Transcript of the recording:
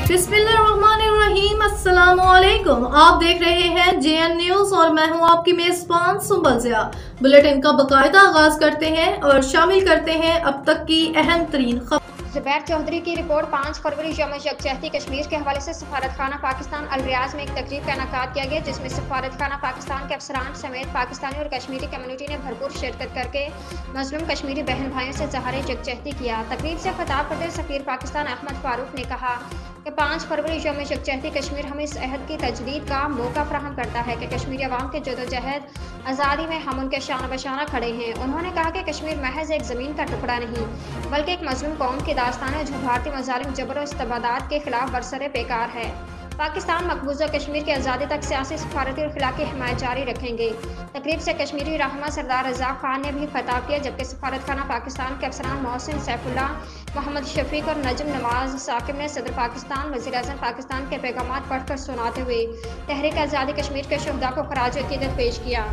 बिस्मिल्लाहिर्रहमानिर्रहीम, अस्सलामुअलैकुम। आप देख रहे हैं JN न्यूज और मैं हूं आपकी मेजबान सुंबल ज़िया। बुलेटिन का बाकायदा आगाज करते हैं और शामिल करते हैं अब तक की अहम तरीन खबर। जुबैर चौधरी की रिपोर्ट। 5 फरवरी यौम यकजहती कश्मीर के हवाले से सफारत खाना पाकिस्तान अल रियाज में एक तकरीब का इनेकाद किया गया, जिसमें सफारत खाना पाकिस्तान के अफसरान समेत पाकिस्तानी और कश्मीरी कम्युनिटी ने भरपूर शिरकत करके मजलूम कश्मीरी बहन भाइयों से इज़हार यकजहती किया। तकरीब से खिताब करते सफीर पाकिस्तान अहमद फारूक ने कहा कि 5 फरवरी यौम यकजहती कश्मीर हमें इस अहद की तजदीद का मौका फराहम करता है कि कश्मीरी अवाम के जदोजहद आज़ादी में हम उनके शान बशाना खड़े हैं। उन्होंने कहा कि कश्मीर महज एक ज़मीन का टुकड़ा नहीं बल्कि एक मजलूम कौम की दास्तान है जो भारतीय मज़ालिम जबर और इस्तबदाद के खिलाफ बरसरे पेकार है। पाकिस्तान मकबूजा कश्मीर की आज़ादी तक सियासी सफारती और अखलाकी हिमायत जारी रखेंगे। तकरीब से कश्मीरी रहनुमा सरदार रज़ाक खान ने भी खिताब किया, जबकि सफारत खाना पाकिस्तान के अफसरान मोहसिन सैफुल्लाह, मोहम्मद शफीक और नजम नवाज साकिब ने सदर पाकिस्तान, वज़ीर आज़म पाकिस्तान के पैगामात पढ़कर सुनाते हुए तहरीक आज़ादी कश्मीर के शुहदा को खराज अकीदत पेश किया।